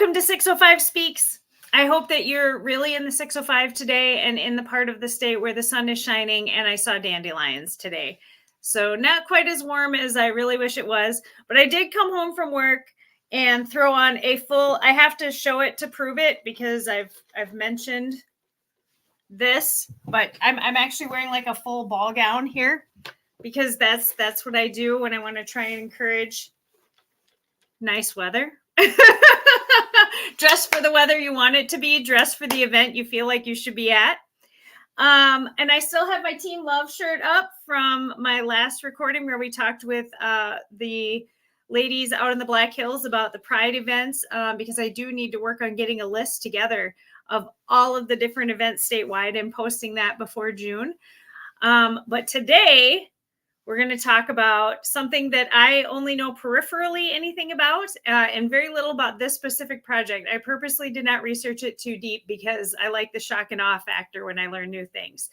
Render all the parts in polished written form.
Welcome to 605 Speaks. I hope that you're really in the 605 today and in the part of the state where the sun is shining, and I saw dandelions today. So not quite as warm as I really wish it was, but I did come home from work and throw on a full, I have to show it to prove it because I've mentioned this, but I'm actually wearing like a full ball gown here because that's what I do when I want to try and encourage nice weather. Dress for the weather you want it to be, dress for the event you feel like you should be at. And I still have my Team Love shirt up from my last recording where we talked with the ladies out in the Black Hills about the Pride events, because I do need to work on getting a list together of all of the different events statewide and posting that before June. But today we're going to talk about something that I only know peripherally anything about, and very little about this specific project. I purposely did not research it too deep because I like the shock and awe factor when I learn new things.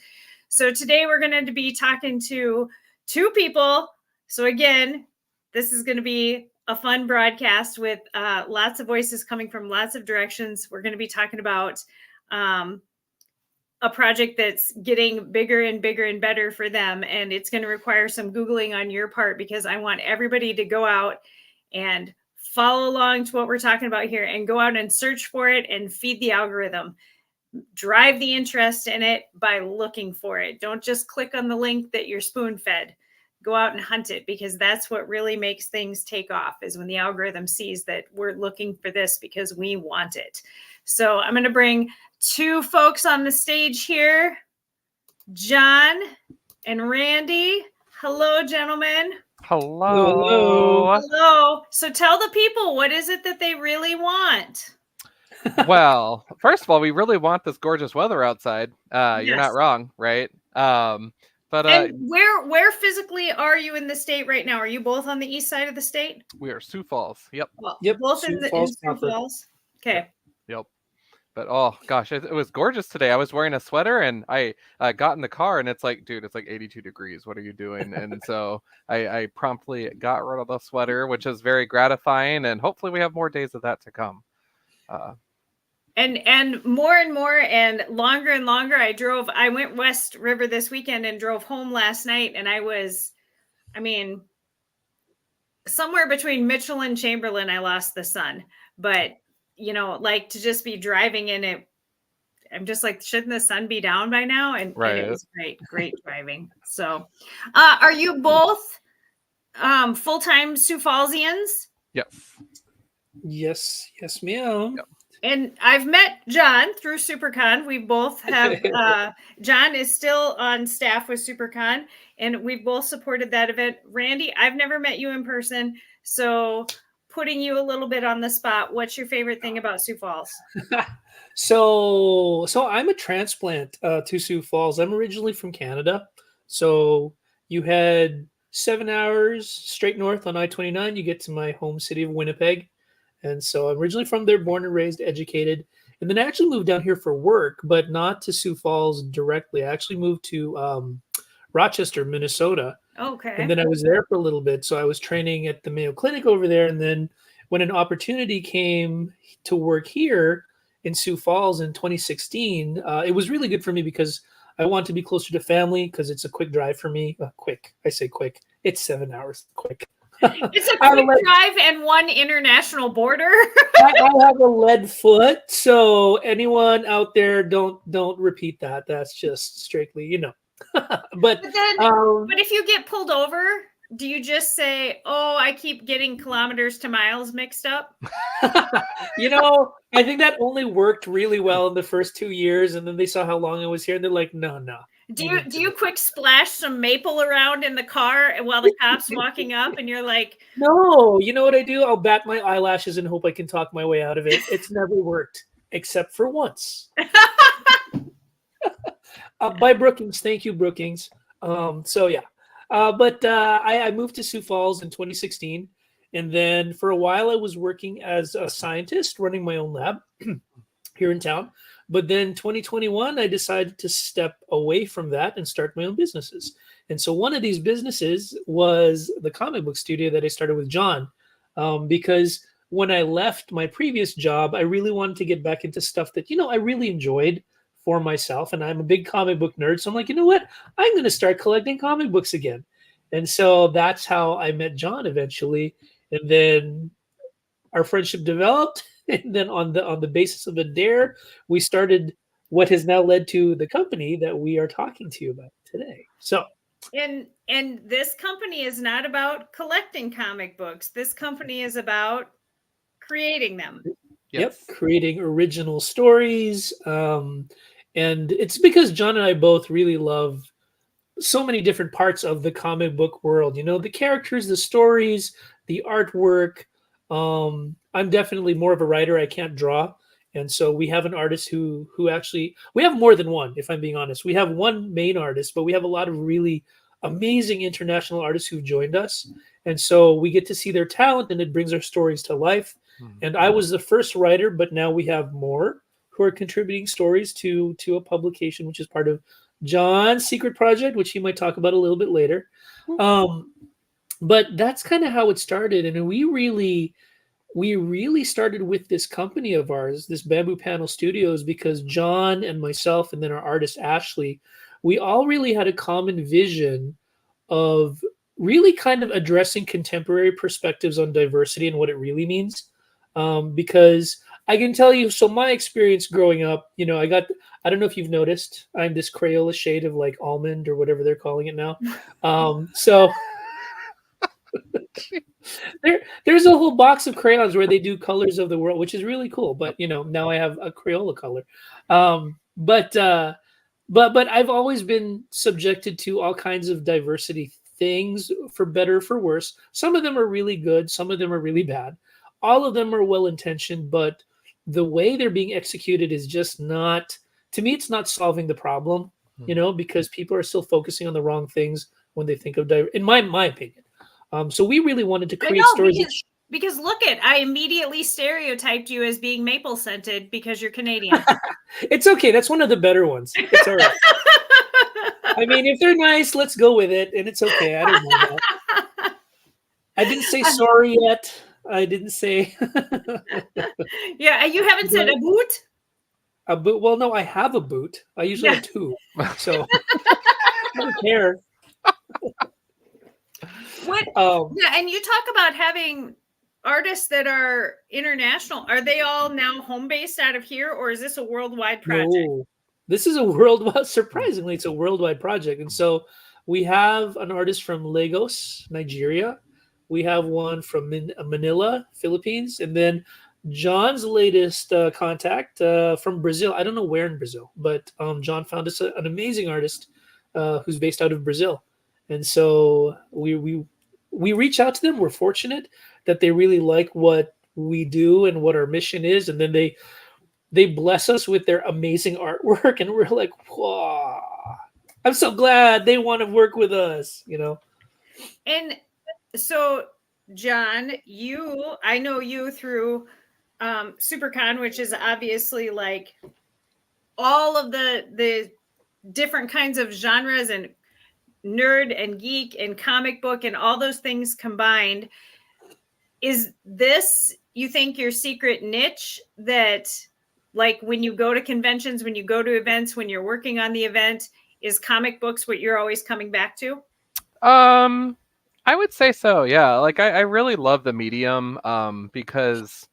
So today we're going to be talking to two people. So again, this is going to be a fun broadcast with lots of voices coming from lots of directions. We're going to be talking about a project that's getting bigger and bigger and better for them. And it's going to require some Googling on your part because I want everybody to go out and follow along to what we're talking about here and go out and search for it and feed the algorithm. Drive the interest in it by looking for it. Don't just click on the link that you're spoon-fed. Go out and hunt it because that's what really makes things take off is when the algorithm sees that we're looking for this because we want it. So I'm going to bring two folks on the stage here, Jon and Randy. Hello, gentlemen. Hello. Hello. So tell the people, what is it that they really want? Well, first of all, we really want this gorgeous weather outside. Yes. You're not wrong, right? And where physically are you in the state right now? Are you both on the east side of the state? We are Sioux Falls. Yep. Well, Yep. Both Sioux in Falls Sioux Falls. Okay. Yep. But oh gosh, it was gorgeous today. I was wearing a sweater and I got in the car and it's like, dude, it's like 82 degrees. What are you doing? And so I promptly got rid of the sweater, which is very gratifying. And hopefully we have more days of that to come. And more and longer and longer. I went West River this weekend and drove home last night. And somewhere between Mitchell and Chamberlain, I lost the sun. But, like to just be driving in it, I'm just like, shouldn't the sun be down by now? And it was great driving. So are you both full-time Sioux Fallsians? Yes. Yes, ma'am. Yep. And I've met Jon through SuperCon. We both have, Jon is still on staff with SuperCon, and we've both supported that event. Randy, I've never met you in person, so putting you a little bit on the spot, what's your favorite thing about Sioux Falls? So I'm a transplant to Sioux Falls. I'm originally from Canada. So you had 7 hours straight north on I-29. You get to my home city of Winnipeg. And so I'm originally from there, born and raised, educated, and then I actually moved down here for work, but not to Sioux Falls directly. I actually moved to Rochester, Minnesota. Okay. And then I was there for a little bit. So I was training at the Mayo Clinic over there. And then when an opportunity came to work here in Sioux Falls in 2016, it was really good for me because I want to be closer to family because it's a quick drive for me. Quick. I say quick. It's 7 hours. Quick. It's a quick drive and one international border. I have a lead foot, so anyone out there, don't repeat that. That's just strictly, But if you get pulled over, do you just say, "Oh, I keep getting kilometers to miles mixed up"? I think that only worked really well in the first 2 years, and then they saw how long I was here, and they're like, no. Do you quick splash some maple around in the car while the cop's walking up and you're like, no, you know what I do? I'll bat my eyelashes and hope I can talk my way out of it. It's never worked except for once. By Brookings. Thank you, Brookings. But I moved to Sioux Falls in 2016. And then for a while I was working as a scientist running my own lab here in town. But then 2021, I decided to step away from that and start my own businesses. And so one of these businesses was the comic book studio that I started with Jon, because when I left my previous job, I really wanted to get back into stuff that, I really enjoyed for myself. And I'm a big comic book nerd. So I'm like, you know what? I'm going to start collecting comic books again. And so that's how I met Jon eventually. And then our friendship developed. And then on the basis of a dare, we started what has now led to the company that we are talking to you about today. So and this company is not about collecting comic books. This company is about creating them. Yep, creating original stories. And it's because Jon and I both really love so many different parts of the comic book world. The characters, the stories, the artwork. I'm definitely more of a writer. I can't draw. And so we have an artist who actually, we have more than one, if I'm being honest. We have one main artist, but we have a lot of really amazing international artists who've joined us. And so we get to see their talent, and it brings our stories to life. And I was the first writer, but now we have more who are contributing stories to a publication, which is part of Jon's secret project, which he might talk about a little bit later. But that's kind of how it started. And we really started with this company of ours, this Bamboo Panel Studios, because Jon and myself, and then our artist Ashley, we all really had a common vision of really kind of addressing contemporary perspectives on diversity and what it really means. Because I can tell you, so my experience growing up, I don't know if you've noticed, I'm this Crayola shade of like almond or whatever they're calling it now. So there's a whole box of crayons where they do colors of the world, which is really cool. But now I have a Crayola color. But I've always been subjected to all kinds of diversity things, for better or for worse. Some of them are really good. Some of them are really bad. All of them are well-intentioned, but the way they're being executed is just not, to me, it's not solving the problem, because people are still focusing on the wrong things when they think of in my opinion. So we really wanted to create stories. Because look I immediately stereotyped you as being maple scented because you're Canadian. It's okay. That's one of the better ones. It's all right. I mean, if they're nice, let's go with it. And it's okay. I don't know that. I didn't say sorry yet. I didn't say. Yeah, you haven't said a boot? A boot? Well, no, I have a boot. I usually have two. So I don't care. And you talk about having artists that are international. Are they all now home based out of here, or is this a worldwide project? No, this is a worldwide. Surprisingly, it's a worldwide project. And so we have an artist from Lagos, Nigeria. We have one from Manila, Philippines, and then Jon's latest contact from Brazil. I don't know where in Brazil, but Jon found us an amazing artist who's based out of Brazil. And so we reach out to them. We're fortunate that they really like what we do and what our mission is. And then they bless us with their amazing artwork. And we're like, whoa, I'm so glad they want to work with us, And so, Jon, I know you through SuperCon, which is obviously like all of the different kinds of genres and nerd and geek and comic book and all those things combined. Is this, you think, your secret niche that, like, when you go to conventions, when you go to events, when you're working on the event, is comic books what you're always coming back to? I would say so. Yeah. Like I really love the medium, because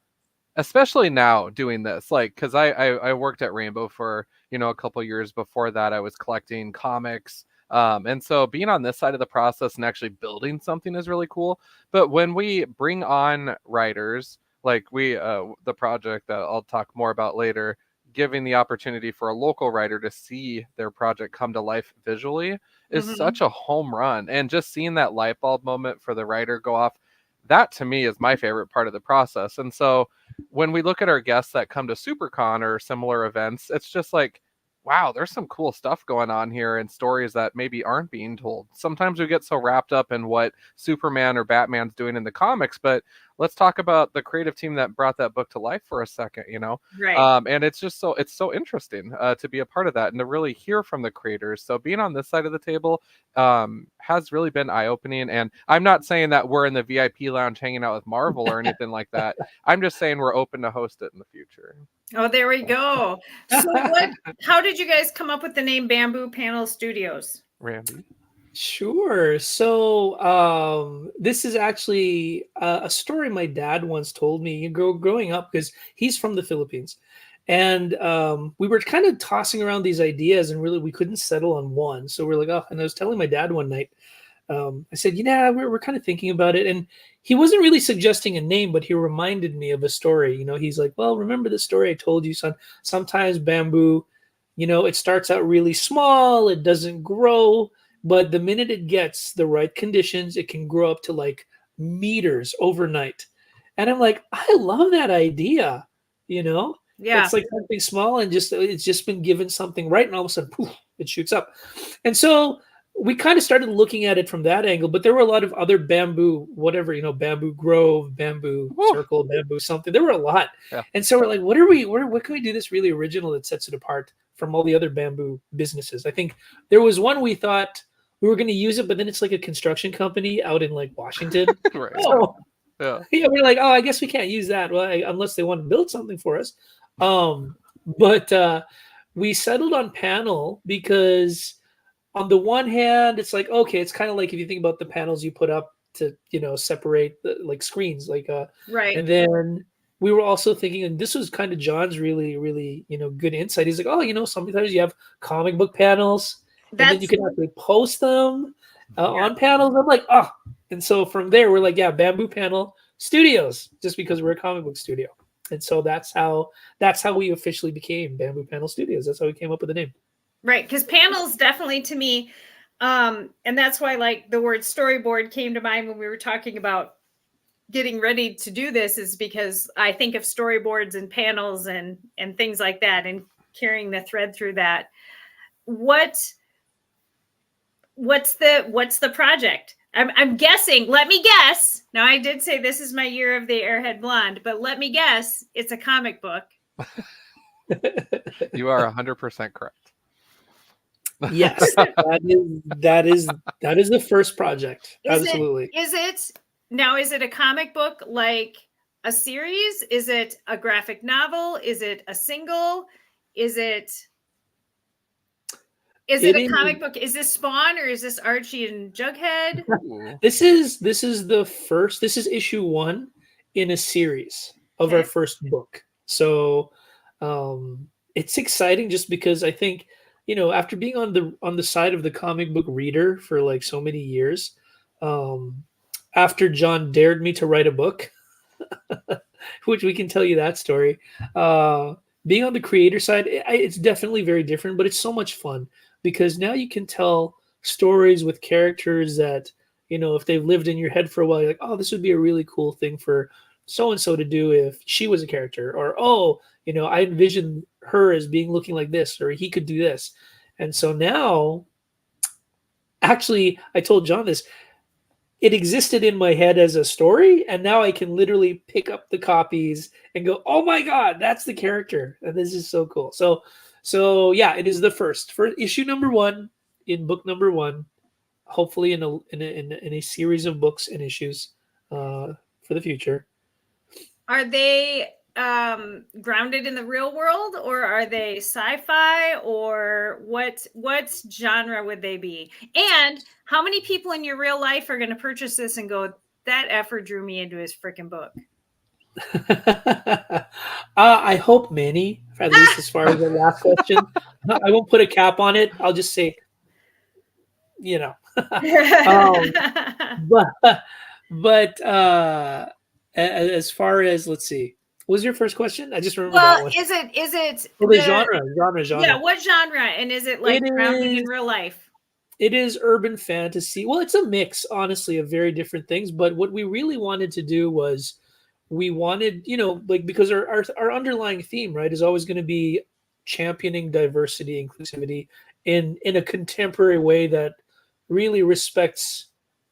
especially now doing this, like, cause I worked at Rainbow for, a couple years before that. I was collecting comics. And so being on this side of the process and actually building something is really cool. But when we bring on writers, like the project that I'll talk more about later, giving the opportunity for a local writer to see their project come to life visually is such a home run. And just seeing that light bulb moment for the writer go off, that to me is my favorite part of the process. And so when we look at our guests that come to SuperCon or similar events, it's just like, wow, there's some cool stuff going on here and stories that maybe aren't being told. Sometimes we get so wrapped up in what Superman or Batman's doing in the comics, but let's talk about the creative team that brought that book to life for a second, Right. and it's just it's so interesting to be a part of that and to really hear from the creators. So being on this side of the table has really been eye-opening. And I'm not saying that we're in the VIP lounge hanging out with Marvel or anything like that. I'm just saying we're open to host it in the future. Oh, there we go. So how did you guys come up with the name Bamboo Panel Studios? Randy? Sure. So this is actually a story my dad once told me growing up, because he's from the Philippines. And we were kind of tossing around these ideas, and really we couldn't settle on one. So we're like, oh, and I was telling my dad one night, I said, yeah, we're kind of thinking about it. And he wasn't really suggesting a name, but he reminded me of a story. He's like, well, remember the story I told you, son? Sometimes bamboo, it starts out really small, it doesn't grow, but the minute it gets the right conditions, it can grow up to like meters overnight. And I'm like, I love that idea. Yeah. It's like something small and it's just been given something right, and all of a sudden, poof, it shoots up. And so we kind of started looking at it from that angle, but there were a lot of other bamboo, whatever, bamboo grove, bamboo circle, bamboo something. There were a lot. Yeah. And so we're like, what can we do this really original that sets it apart from all the other bamboo businesses? I think there was one we thought we were going to use it, but then it's like a construction company out in like Washington. Right. So, yeah, we're like, oh, I guess we can't use that. Well, unless they want to build something for us. But we settled on panel because on the one hand, it's like, okay, it's kind of like if you think about the panels you put up to, separate the like screens, like right. And then we were also thinking, and this was kind of John's really, really, good insight. He's like, oh, sometimes you have comic book panels, and then you can actually post them on panels. I'm like, oh, and so from there we're like, yeah, Bamboo Panel Studios, just because we're a comic book studio. And so that's how we officially became Bamboo Panel Studios. That's how we came up with the name. Right, because panels definitely to me, and that's why like the word storyboard came to mind when we were talking about getting ready to do this, is because I think of storyboards and panels and things like that, and carrying the thread through that. What's the project? I'm guessing. Let me guess. Now, I did say this is my year of the Airhead Blonde, but let me guess. It's a comic book. You are 100% correct. Yes, that is the first project. Absolutely. Is it a comic book like a series? Is it a graphic novel? Is it a single? Is it a comic book? Is this Spawn or is this Archie and Jughead? This is the first. This is issue 1 in a series of our first book. So it's exciting just because I think, after being on the side of the comic book reader for like so many years, after Jon dared me to write a book, which we can tell you that story, being on the creator side, it's definitely very different, but it's so much fun because now you can tell stories with characters that, if they've lived in your head for a while, you're like, oh, this would be a really cool thing for so-and-so to do if she was a character, or, oh, I envision her as looking like this, or he could do this. And so now, actually, I told Jon this, it existed in my head as a story, and now I can literally pick up the copies and go, oh my God, that's the character. And this is so cool. So yeah, it is the first for issue number 1 in book number 1, hopefully in a series of books and issues for the future. Are they grounded in the real world, or are they sci-fi, or what genre would they be? And how many people in your real life are going to purchase this and go, that effer drew me into his freaking book? I hope many, at least as far as the last question. I won't put a cap on it. I'll just say, but as far as, let's see, what was your first question? I just remember that one. Is it the genre? Yeah, what genre? And is it like grounded in real life? It is urban fantasy. Well, it's a mix, honestly, of very different things. But what we really wanted to do was we wanted, because our underlying theme, right, is always going to be championing diversity, inclusivity in a contemporary way that really respects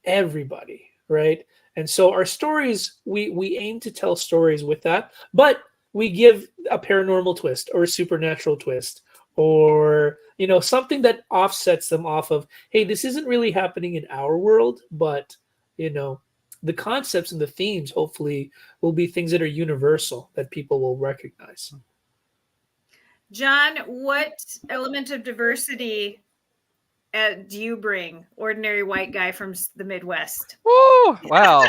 everybody, right? And so our stories, we aim to tell stories with that, but we give a paranormal twist or a supernatural twist, or something that offsets them off of, hey, this isn't really happening in our world, but the concepts and the themes hopefully will be things that are universal that people will recognize. Jon, what element of diversity do you bring, ordinary white guy from the Midwest? Woo! Wow.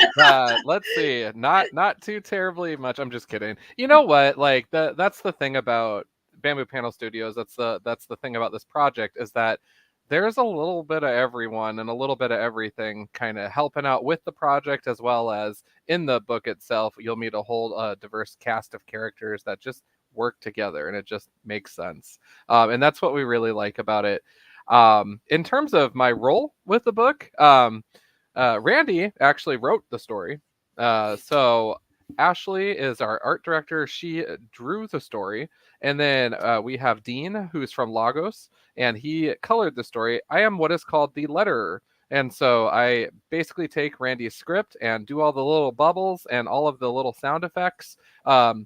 Let's see. Not too terribly much. I'm just kidding. You know what? Like that's the thing about Bamboo Panel Studios. That's the thing about this project, is that there's a little bit of everyone and a little bit of everything kind of helping out with the project, as well as in the book itself. You'll meet a whole diverse cast of characters that just work together, and it just makes sense. And that's what we really like about it. In terms of my role with the book, Randy actually wrote the story. So Ashley is our art director. She drew the story. And then we have Dean, who's from Lagos, and he colored the story. I am what is called the letterer. And so I basically take Randy's script and do all the little bubbles and all of the little sound effects. Pow!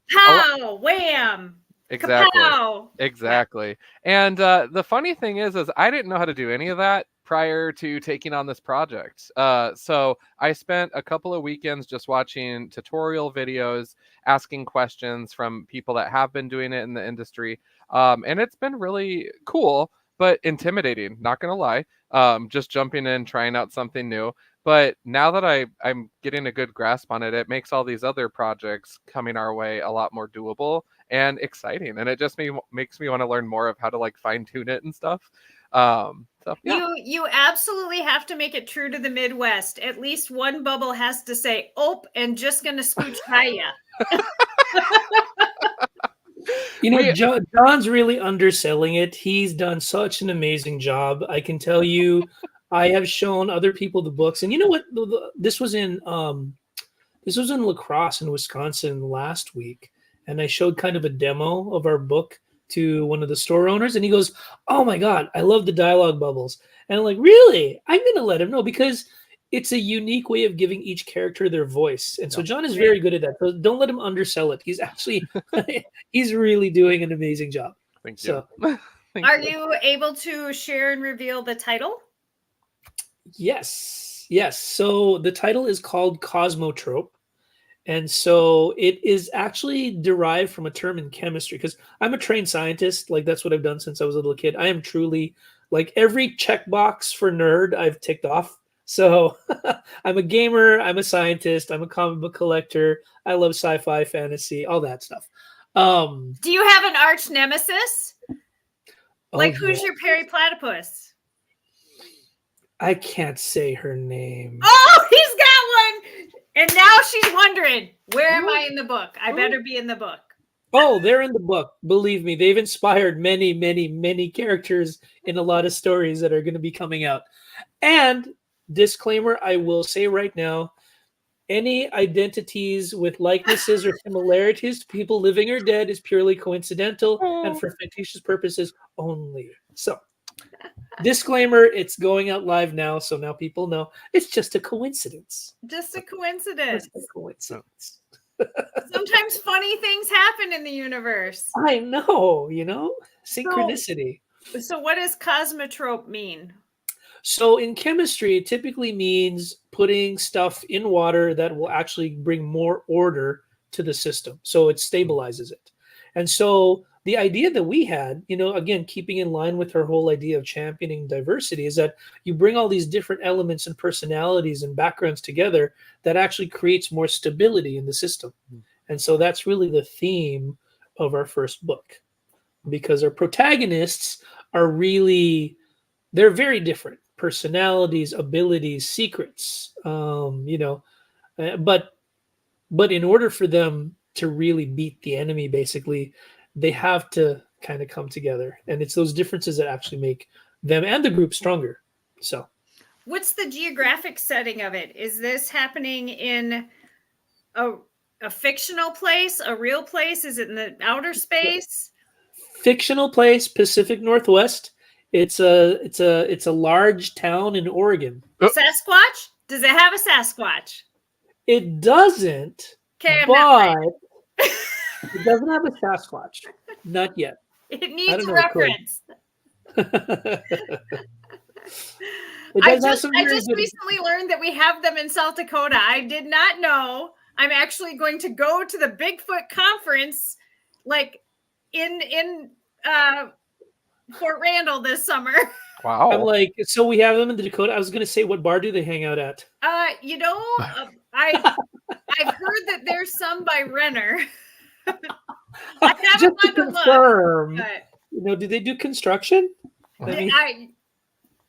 Wham! Exactly. Kapow! Exactly. And the funny thing is I didn't know how to do any of that prior to taking on this project. So I spent a couple of weekends just watching tutorial videos, asking questions from people that have been doing it in the industry. And it's been really cool, but intimidating, not going to lie. Just jumping in, trying out something new. But now that I'm getting a good grasp on it, it makes all these other projects coming our way a lot more doable and exciting. And it just makes me want to learn more of how to like fine tune it and stuff. So yeah. You absolutely have to make it true to the Midwest. At least one bubble has to say, "Oh, and just gonna scooch by ya." Jon's really underselling it. He's done such an amazing job. I can tell you, I have shown other people the books, and you know what? This was in La Crosse in Wisconsin last week, and I showed kind of a demo of our book to one of the store owners, and he goes, "Oh my God, I love the dialogue bubbles." And I'm like, "Really?" I'm going to let him know, because it's a unique way of giving each character their voice. And so Jon is very good at that. So don't let him undersell it. He's actually, he's really doing an amazing job. Thank you. Are you able to share and reveal the title? Yes. So the title is called Cosmotrope. And so it is actually derived from a term in chemistry, because I'm a trained scientist. Like, that's what I've done since I was a little kid. I am truly, like, every checkbox for nerd I've ticked off. So I'm a gamer, I'm a scientist, I'm a comic book collector. I love sci-fi, fantasy, all that stuff. Do you have an arch nemesis? Like, who's your Perry Platypus? I can't say her name. Oh, he's got one! And now she's wondering, where am I in the book? I better be in the book. Oh, they're in the book. Believe me, they've inspired many, many, many characters in a lot of stories that are going to be coming out. And disclaimer, I will say right now, any identities with likenesses or similarities to people living or dead is purely coincidental and for fictitious purposes only. So, disclaimer, it's going out live now, so now people know it's just a coincidence. Just a coincidence. Just a coincidence. Sometimes funny things happen in the universe. I know, synchronicity. So what does cosmotrope mean? So in chemistry, it typically means putting stuff in water that will actually bring more order to the system. So it stabilizes it. And so the idea that we had, again, keeping in line with her whole idea of championing diversity, is that you bring all these different elements and personalities and backgrounds together that actually creates more stability in the system. And so that's really the theme of our first book, because our protagonists are really, they're very different. Personalities, abilities, secrets, but in order for them to really beat the enemy, basically, they have to kind of come together, and it's those differences that actually make them and the group stronger. So, what's the geographic setting of it? Is this happening in a fictional place, a real place? Is it in the outer space? fictional place, Pacific Northwest. It's a large town in Oregon. Sasquatch? Does it have a Sasquatch? It doesn't, Okay, I'm not but playing. it doesn't have a Sasquatch. Not yet. It I needs don't a know, it could. reference. It I does have just some I very just good. recently learned that we have them in South Dakota. I did not know. I'm actually going to go to the Bigfoot conference, like in Fort Randall this summer. Wow. I'm like, so we have them in the Dakota. I was gonna say, what bar do they hang out at? I've heard that there's some by Renner. I haven't Just to gone to look, confirm, but do they do construction? I mean,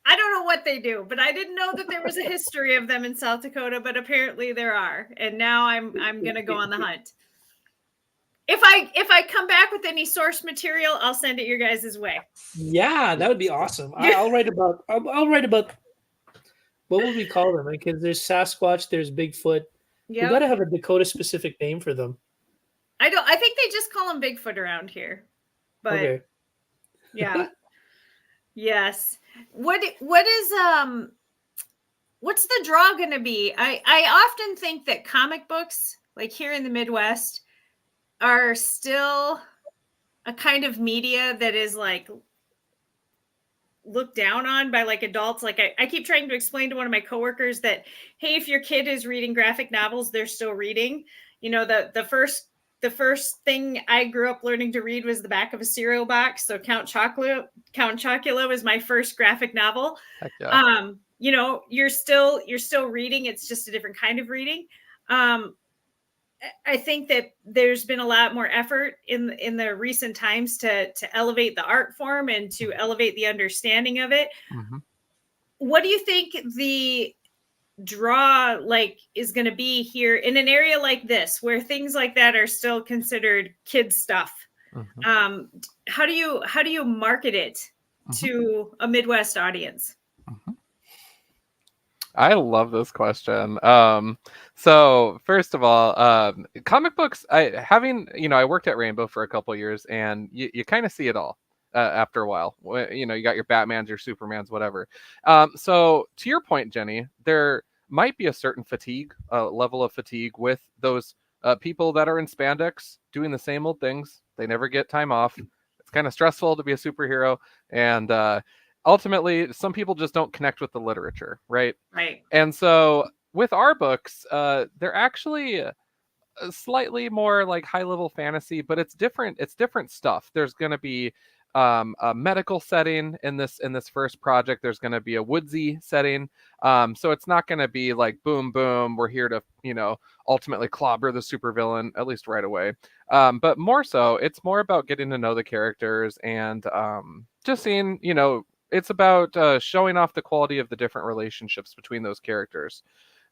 I don't know what they do, but I didn't know that there was a history of them in South Dakota, but apparently there are. And now I'm going to go on the hunt. If I come back with any source material, I'll send it your guys' way. yeah, that would be awesome. I'll write about what would we call them? Because there's Sasquatch, there's Bigfoot. Yeah. We got to have a Dakota specific name for them. I think they just call them Bigfoot around here. But Okay. yeah. Yes. What's the draw going to be? I often think that comic books, like here in the Midwest, are still a kind of media that is like looked down on by like adults. Like I keep trying to explain to one of my coworkers that, hey, if your kid is reading graphic novels, they're still reading. You know, the first thing I grew up learning to read was the back of a cereal box. So Count Chocula was my first graphic novel. Heck yeah. You know, you're still reading. It's just a different kind of reading. I think that there's been a lot more effort in the recent times to elevate the art form and to elevate the understanding of it. Mm-hmm. What do you think the draw like is going to be here in an area like this where things like that are still considered kids stuff? Mm-hmm. How do you market it to a Midwest audience? Mm-hmm. I love this question. So first of all, comic books, I worked at Rainbow for a couple of years, and you kind of see it all after a while. You know, you got your Batmans, your Supermans, whatever. So to your point, Jenny, there might be a certain level of fatigue with those people that are in spandex doing the same old things. They never get time off. It's kind of stressful to be a superhero, and ultimately, some people just don't connect with the literature, right? Right. And so with our books, they're actually slightly more like high-level fantasy, but it's different. It's different stuff. There's going to be a medical setting in this first project. There's going to be a woodsy setting. So it's not going to be like boom, boom. We're here to ultimately clobber the supervillain, at least right away. But more so, it's more about getting to know the characters and just seeing it's about showing off the quality of the different relationships between those characters.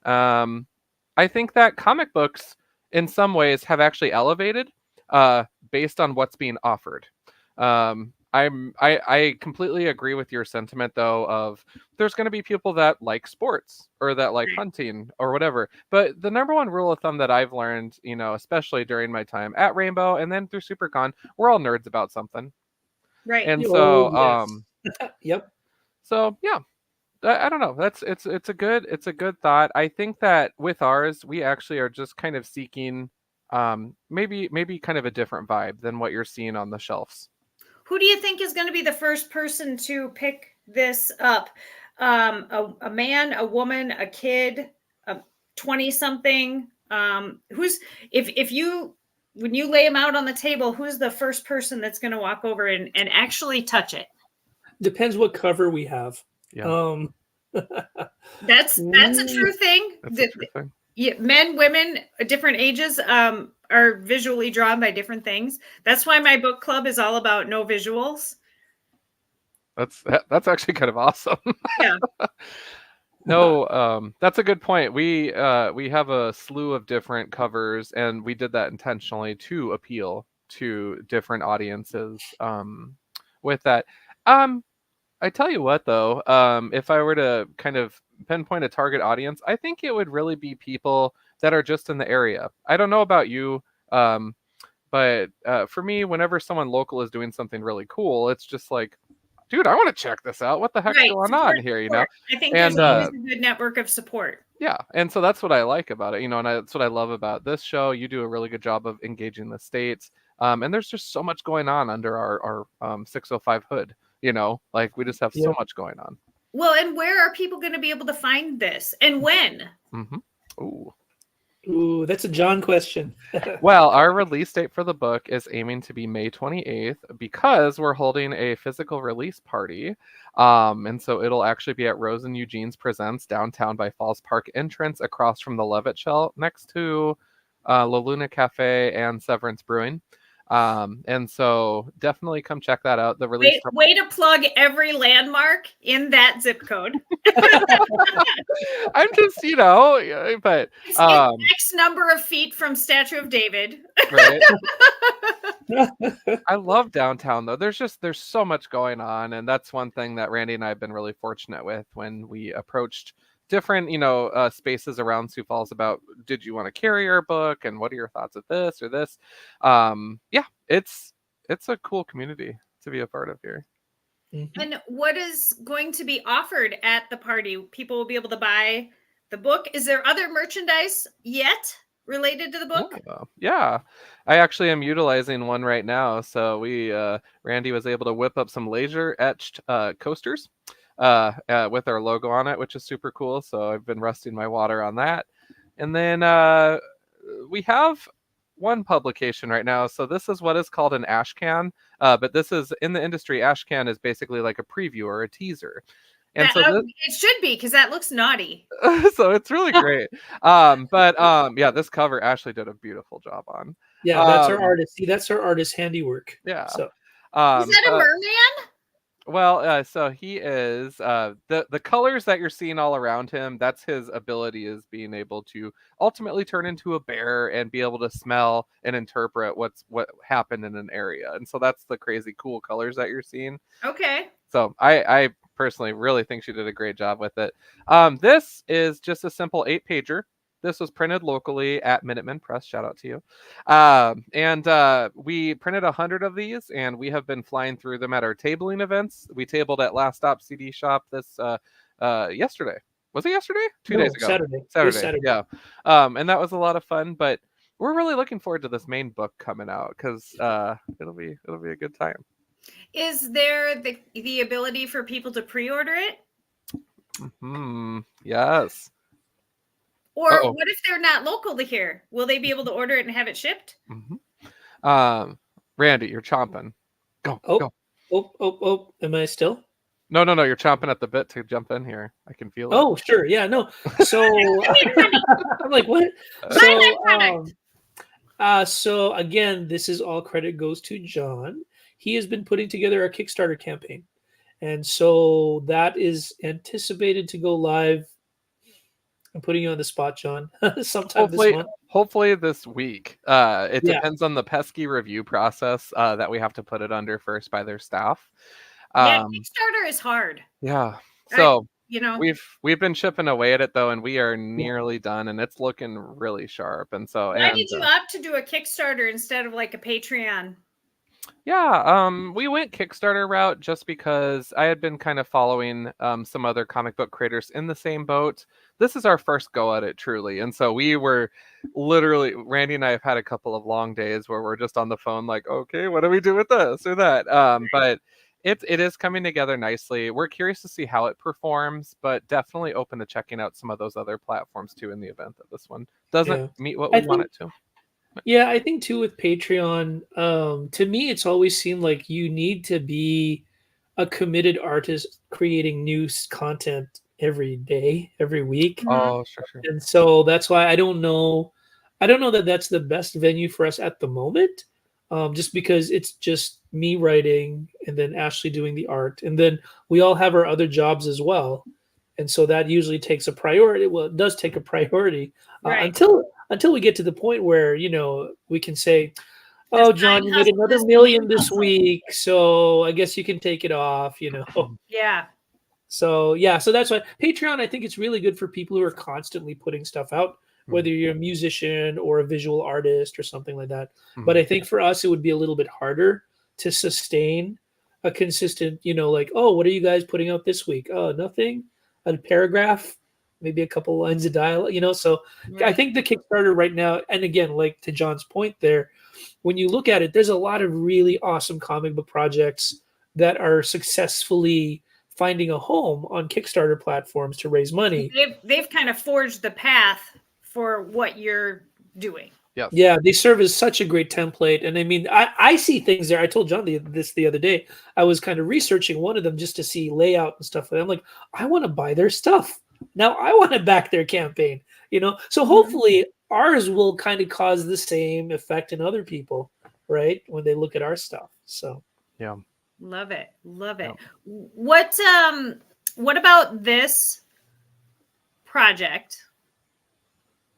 I think that comic books, in some ways, have actually elevated based on what's being offered. I completely agree with your sentiment, though, of there's going to be people that like sports or that like hunting or whatever. But the number one rule of thumb that I've learned, especially during my time at Rainbow and then through SuperCon, we're all nerds about something. Right. And so, yes. Yep. So yeah, I don't know. It's a good thought. I think that with ours, we actually are just kind of seeking, maybe kind of a different vibe than what you're seeing on the shelves. Who do you think is going to be the first person to pick this up? A man, a woman, a kid, a 20-something? When you lay them out on the table, who's the first person that's going to walk over and actually touch it? Depends what cover we have. Yeah. That's a true thing. That's a true thing. Yeah, men, women, different ages are visually drawn by different things. That's why my book club is all about no visuals. That's actually kind of awesome. Yeah. No, that's a good point. We have a slew of different covers, and we did that intentionally to appeal to different audiences. With that, I tell you what, though, if I were to kind of pinpoint a target audience, I think it would really be people that are just in the area. I don't know about you, But for me, whenever someone local is doing something really cool, it's just like, dude, I want to check this out. What the heck's going on here, you know? I think And there's always a good network of support. yeah, and so that's what I like about it, you know, and that's what I love about this show. You do a really good job of engaging the states, and there's just so much going on under our 605 hood, you know, like we just have so much going on. Well, and where are people going to be able to find this, and when? Ooh, that's a Jon question. Well, our release date for the book is aiming to be May 28th because we're holding a physical release party. And so it'll actually be at Rose and Eugene's Presents downtown by Falls Park entrance across from the Levitt Shell next to La Luna Cafe and Severance Brewing. And so definitely come check that out. The release way to plug every landmark in that zip code. I'm just, you know, but it's X number of feet from Statue of David. Right. I love downtown though. There's so much going on, and that's one thing that Randy and I have been really fortunate with when we approached different, you know, spaces around Sioux Falls about, did you want to carry our book and what are your thoughts of this or this? Yeah, it's a cool community to be a part of here. And what is going to be offered at the party? People will be able to buy the book. Is there other merchandise yet related to the book? Yeah, I actually am utilizing one right now. So Randy was able to whip up some laser etched coasters with our logo on it, which is super cool. So I've been rusting my water on that. And then we have one publication right now. So this is what is called an ash can, but this is in the industry. Ash can is basically like a preview or a teaser. And so it should be, because that looks naughty. So it's really great. Yeah, this cover Ashley did a beautiful job on. Yeah, that's her artist. See, that's her artist handiwork. Yeah. So is that a merman? Well, so he is the colors that you're seeing all around him. That's his ability, is being able to ultimately turn into a bear and be able to smell and interpret what happened in an area. And so that's the crazy cool colors that you're seeing. Okay. So I personally really think she did a great job with it. This is just a simple 8-pager. This was printed locally at Minuteman Press. Shout out to you. And we printed 100 of these, and we have been flying through them at our tabling events. We tabled at Last Stop CD Shop this yesterday. Was it yesterday? 2 days ago. Saturday. Yeah. And that was a lot of fun. But we're really looking forward to this main book coming out, because it'll be a good time. Is there the ability for people to pre-order it? Yes. Or what if they're not local to here? Will they be able to order it and have it shipped? Randy, you're chomping. Go. Oh, am I still? No, you're chomping at the bit to jump in here. I can feel it. Oh, sure. Yeah, no. So I'm like, what? So again, this is all credit goes to Jon. He has been putting together a Kickstarter campaign. And so that is anticipated to go live. I'm putting you on the spot, Jon. Sometime this month. Hopefully this week. It depends on the pesky review process that we have to put it under first by their staff. Kickstarter is hard. Yeah. So we've been chipping away at it though, and we are nearly done, and it's looking really sharp. And so why did you opt to do a Kickstarter instead of like a Patreon? Yeah, we went Kickstarter route just because I had been kind of following some other comic book creators in the same boat. This is our first go at it, truly. And so we were literally, Randy and I have had a couple of long days where we're just on the phone like, okay, what do we do with this or that? But it is coming together nicely. We're curious to see how it performs, but definitely open to checking out some of those other platforms too in the event that this one doesn't meet what we want it to. Yeah, I think too with Patreon, to me, it's always seemed like you need to be a committed artist creating new content every day, every week. Oh, sure. And so that's why I don't know that that's the best venue for us at the moment, just because it's just me writing and then Ashley doing the art. And then we all have our other jobs as well. And so that usually takes a priority. Well, it does take a priority until we get to the point where, we can say, oh, Jon, you made another $1 million this week, so I guess you can take it off, Yeah. So that's why Patreon, I think it's really good for people who are constantly putting stuff out. whether you're a musician or a visual artist or something like that. Mhm. But I think for us, it would be a little bit harder to sustain a consistent, like, oh, what are you guys putting out this week? Oh, nothing. A paragraph, maybe a couple lines of dialogue, So I Right. think the Kickstarter right now, and again, like to John's point there, when you look at it, there's a lot of really awesome comic book projects that are successfully finding a home on Kickstarter platforms to raise money. They've kind of forged the path for what you're doing. Yes. Yeah, they serve as such a great template. And I mean, I see things there. I told John this the other day. I was kind of researching one of them just to see layout and stuff. I'm like, I want to buy their stuff. Now I want to back their campaign, So hopefully ours will kind of cause the same effect in other people, right? When they look at our stuff. So Yeah. Love it. Love it. Yeah. What about this project?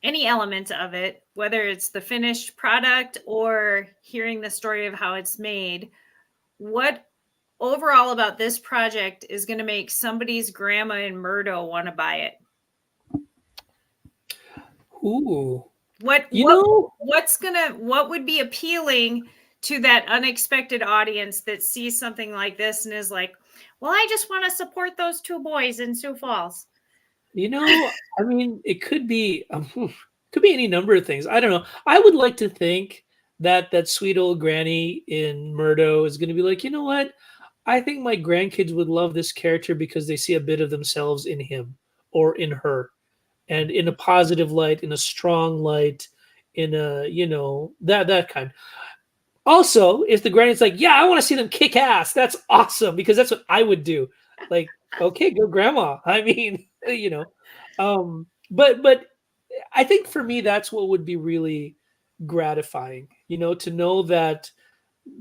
Any element of it, whether it's the finished product or hearing the story of how it's made, what overall about this project is going to make somebody's grandma in Murdo want to buy it? ooh. What would be appealing to that unexpected audience that sees something like this and is like, well, I just want to support those two boys in Sioux Falls. I mean, it could be any number of things. I don't know. I would like to think that sweet old granny in Murdo is going to be like, you know what? I think my grandkids would love this character because they see a bit of themselves in him or in her, and in a positive light, in a strong light, in a that kind. Also, if the granny's like, yeah, I want to see them kick ass, that's awesome because that's what I would do. Like, okay, go grandma. I mean, but I think for me, that's what would be really gratifying, to know that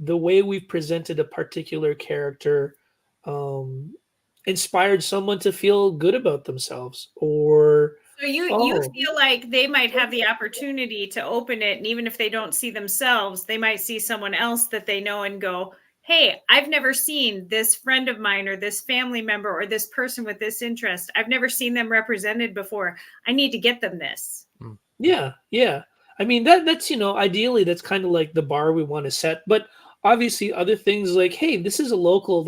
the way we've presented a particular character inspired someone to feel good about themselves, or so you feel like they might have the opportunity to open it, and even if they don't see themselves, they might see someone else that they know and go, hey, I've never seen this friend of mine or this family member or this person with this interest. I've never seen them represented before. I need to get them this. Yeah. I mean, that's ideally that's kind of like the bar we want to set, but obviously other things like, hey, this is a local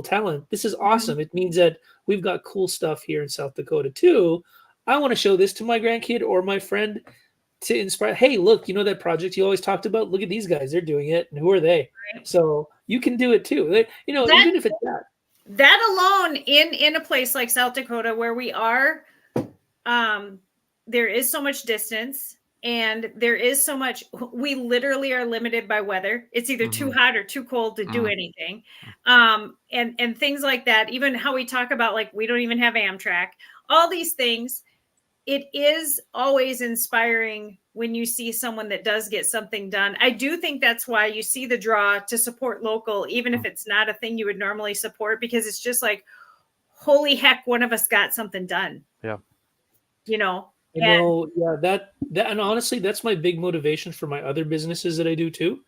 talent. This is awesome. It means that we've got cool stuff here in South Dakota too. I want to show this to my grandkid or my friend to inspire. Hey, look, that project you always talked about? Look at these guys. They're doing it. And who are they? Right. So you can do it too. Even if it's that alone in a place like South Dakota where we are, there is so much distance and there is so much, we literally are limited by weather. It's either too hot or too cold to do anything. And things like that, even how we talk about, like, we don't even have Amtrak, all these things. It is always inspiring when you see someone that does get something done. I do think that's why you see the draw to support local, even if it's not a thing you would normally support, because it's just like, holy heck, one of us got something done. Yeah. That and honestly, that's my big motivation for my other businesses that I do too,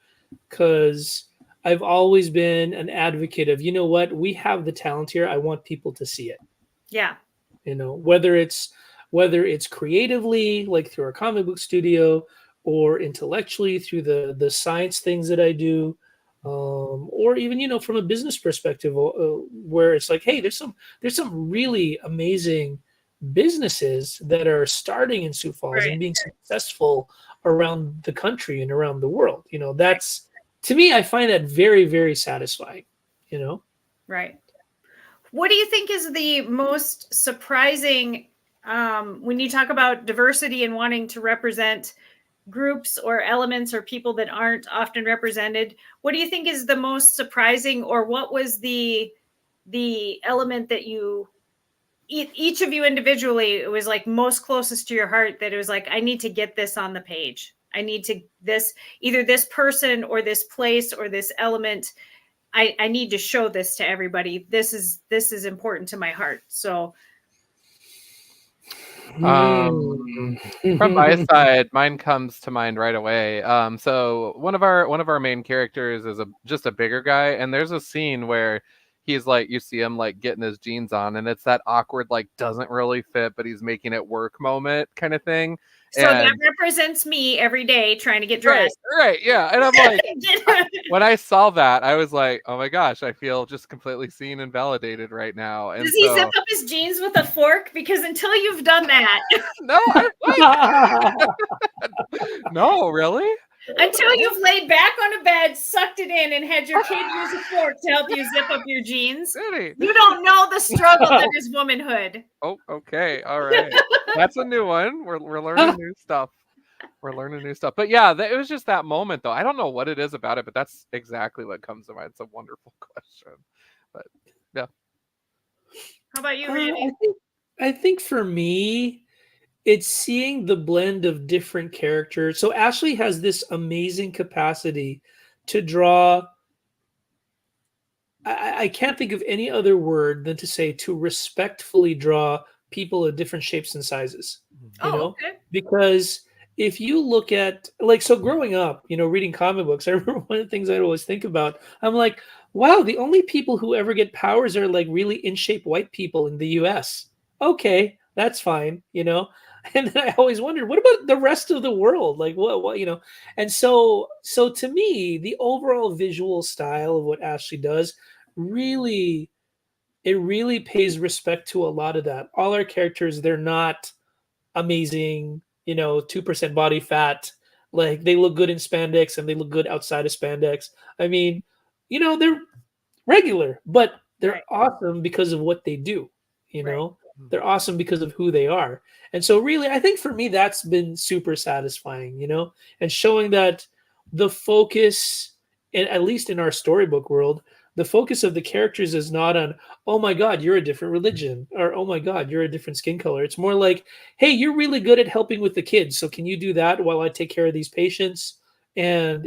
because I've always been an advocate of, what, we have the talent here. I want people to see it. Yeah. Whether it's creatively, like through our comic book studio, or intellectually through the science things that I do, or even from a business perspective, where it's like, hey, there's some really amazing businesses that are starting in Sioux Falls and being successful around the country and around the world. That's, to me, I find that very, very satisfying. Right. What do you think is the most surprising when you talk about diversity and wanting to represent groups or elements or people that aren't often represented? What do you think is the most surprising, or what was the element that each of you individually, it was like most closest to your heart, that it was like, I need to get this on the page. I need to either this person or this place or this element. I need to show this to everybody. This is important to my heart. So from my side, mine comes to mind right away. So one of our main characters is just a bigger guy, and there's a scene where he's like, you see him like getting his jeans on, and it's that awkward, like, doesn't really fit, but he's making it work moment kind of thing. So that And represents me every day trying to get right, dressed. right, yeah. And I'm like, when I saw that, I was like, oh my gosh, I feel just completely seen and validated right now. And Does he zip so, up his jeans with a fork? Because until you've done that, no, no, really? until you've laid back on a bed, sucked it in, and had your kid use a fork to help you zip up your jeans, Really? you don't know the struggle that is womanhood. Oh, okay, all right. That's a new one. We're learning new stuff. We're learning new stuff. But yeah, it was just that moment, though. I don't know what it is about it, but that's exactly what comes to mind. It's a wonderful question. But yeah. How about you, Randy? I think for me, it's seeing the blend of different characters. So Ashley has this amazing capacity to draw. I can't think of any other word than to say to respectfully draw people of different shapes and sizes. You know, Okay. because if you look at like so growing up, reading comic books, I remember one of the things I'd always think about. I'm like, wow, the only people who ever get powers are like really in shape white people in the US. Okay, that's fine. And then I always wondered, what about the rest of the world? Like what. And so to me, the overall visual style of what Ashley does really it really pays respect to a lot of that. All our characters, they're not amazing, 2% body fat. Like they look good in spandex and they look good outside of spandex. I mean, they're regular, but they're Right. awesome because of what they do, you Right. know? They're awesome because of who they are. And so really, I think for me that's been super satisfying, and showing that the focus at least in our storybook world, the focus of the characters is not on, oh my god, you're a different religion, or oh my god, you're a different skin color. It's more like, hey, you're really good at helping with the kids, so can you do that while I take care of these patients? And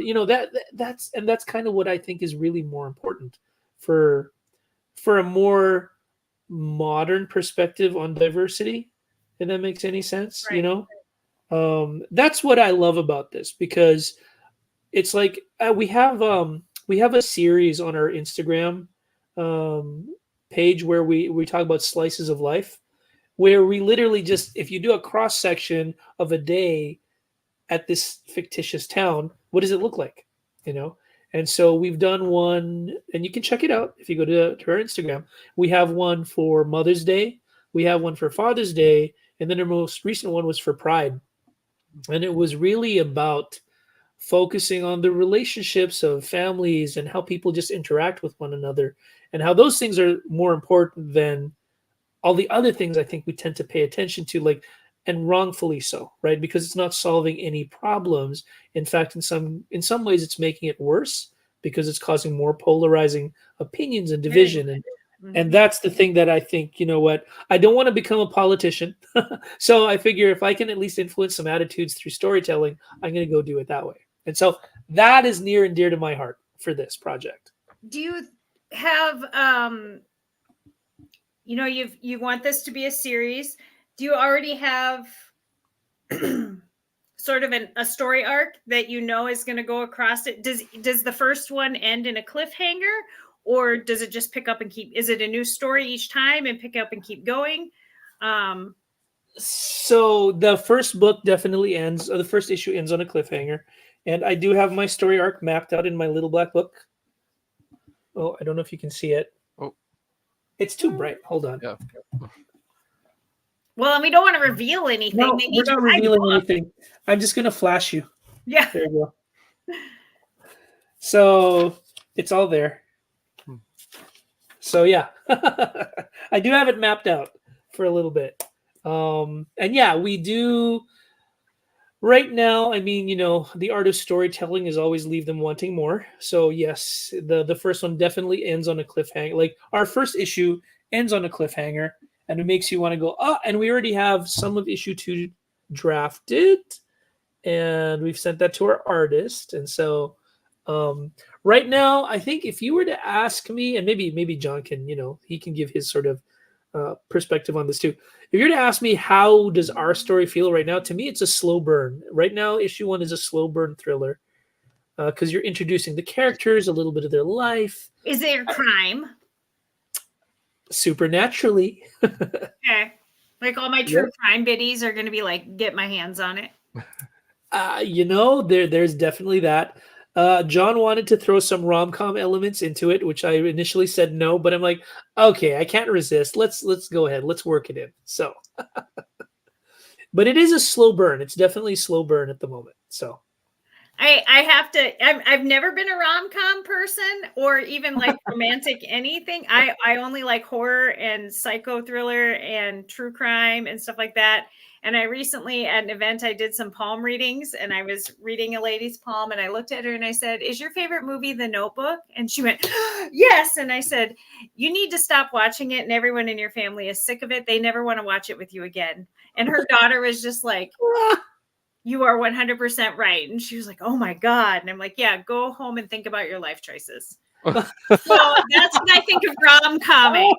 that's kind of what I think is really more important for a more modern perspective on diversity, if that makes any sense. Right. That's what I love about this, because it's like we have a series on our Instagram page where we talk about slices of life, where we literally just, if you do a cross section of a day at this fictitious town, what does it look like? And so we've done one, and you can check it out if you go to our Instagram. We have one for Mother's Day, we have one for Father's Day, and then our most recent one was for Pride. And it was really about focusing on the relationships of families and how people just interact with one another, and how those things are more important than all the other things I think we tend to pay attention to, like, and wrongfully so, right? Because it's not solving any problems. In fact, in some ways, it's making it worse, because it's causing more polarizing opinions and division. And that's the thing that I think, I don't want to become a politician. So I figure if I can at least influence some attitudes through storytelling, I'm going to go do it that way. And so that is near and dear to my heart for this project. Do you have you want this to be a series? Do you already have sort of a story arc that is going to go across it? Does the first one end in a cliffhanger, or does it just pick up and keep? Is it a new story each time and pick up and keep going? So the first book definitely ends, or the first issue ends on a cliffhanger, and I do have my story arc mapped out in my little black book. Oh, I don't know if you can see it. Oh, it's too bright. Hold on. Yeah. Well, and we don't want to reveal anything. No, we're not revealing anything. I'm just going to flash you. Yeah. There you go. So it's all there. So yeah, I do have it mapped out for a little bit. And yeah, we do right now. I mean, the art of storytelling is always leave them wanting more. So yes, the first one definitely ends on a cliffhanger. Like our first issue ends on a cliffhanger, and it makes you want to go, and we already have some of issue 2 drafted, and we've sent that to our artist. And so right now, I think if you were to ask me, and maybe Jon can, he can give his sort of perspective on this too. If you're to ask me, how does our story feel right now? To me, it's a slow burn. Right now, issue 1 is a slow burn thriller, because you're introducing the characters, a little bit of their life. Is there crime? Supernaturally. Okay. Like all my true crime biddies are going to be like, get my hands on it. There's definitely that. John wanted to throw some rom-com elements into it, which I initially said no, but I'm like, okay, I can't resist. Let's go ahead. Let's work it in. So, but it is a slow burn. It's definitely a slow burn at the moment. So I have to. I've never been a rom-com person or even like romantic anything. I only like horror and psycho thriller and true crime and stuff like that. And I recently at an event I did some palm readings, and I was reading a lady's palm, and I looked at her and I said, "Is your favorite movie The Notebook?" And she went, "Yes." And I said, "You need to stop watching it, and everyone in your family is sick of it. They never want to watch it with you again." And her daughter was just like, "You are 100% right." And she was like, "Oh my God." And I'm like, "Yeah, go home and think about your life choices." So that's what I think of rom-comming.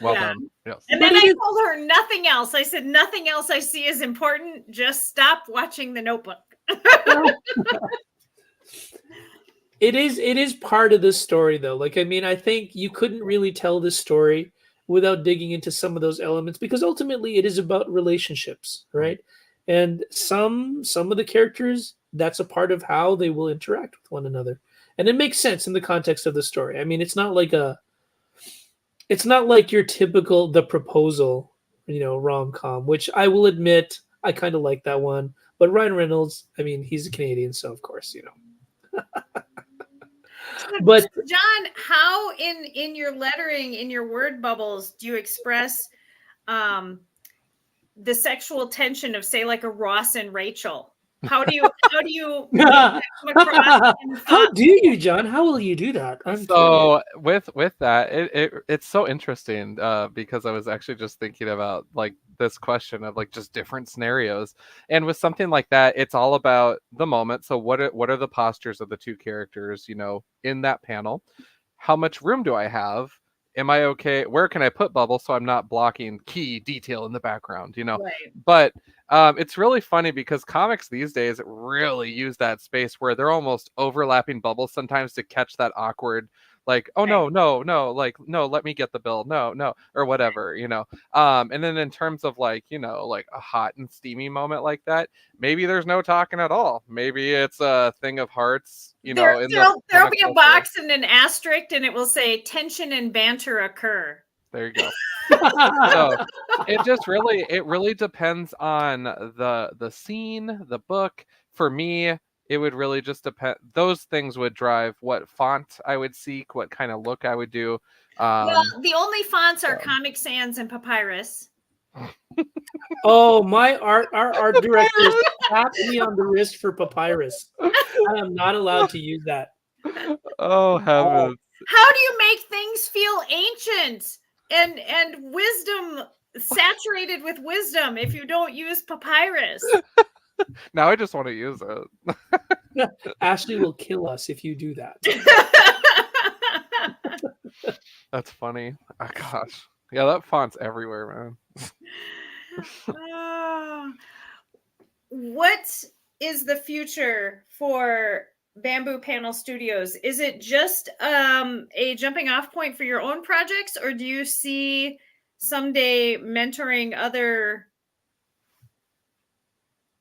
Well Yeah. done. Yes. And then I told her nothing else. I said, nothing else I see is important. Just stop watching The Notebook. it is part of this story, though. Like, I mean, I think you couldn't really tell this story without digging into some of those elements, because ultimately it is about relationships, right? And some of the characters, that's a part of how they will interact with one another, and it makes sense in the context of the story. I mean, it's not like your typical The Proposal, rom-com, which I will admit I kind of like that one. But Ryan Reynolds, I mean, he's a Canadian, so of course, But John, how in your lettering, in your word bubbles, do you express the sexual tension of, say, like a Ross and Rachel? How do you come across? How do you, John? How will you do that? So with that, it's so interesting because I was actually just thinking about like this question of like just different scenarios, and with something like that, it's all about the moment. So what are the postures of the two characters, in that panel? How much room do I have? Am I okay? Where can I put bubble so I'm not blocking key detail in the background? Right. But it's really funny because comics these days really use that space where they're almost overlapping bubbles sometimes to catch that awkward, like, oh Right. no, like, no, let me get the bill, no, or whatever, and then in terms of like, like a hot and steamy moment like that, maybe there's no talking at all. Maybe it's a thing of hearts, There'll be a box and an asterisk, and it will say tension and banter occur. There you go. So it really depends on the scene, the book. For me, it would really just depend. Those things would drive what font I would seek, what kind of look I would do. Well, the only fonts are Comic Sans and Papyrus. Oh, our art director slapped me on the wrist for Papyrus. I am not allowed to use that. Oh heavens! How do you make things feel ancient and wisdom, saturated with wisdom, if you don't use Papyrus? Now I just want to use it. Ashley will kill us if you do that. That's funny. Oh, gosh. Yeah, that font's everywhere, man. What is the future for Bamboo Panel Studios? Is it just a jumping off point for your own projects, or do you see someday mentoring other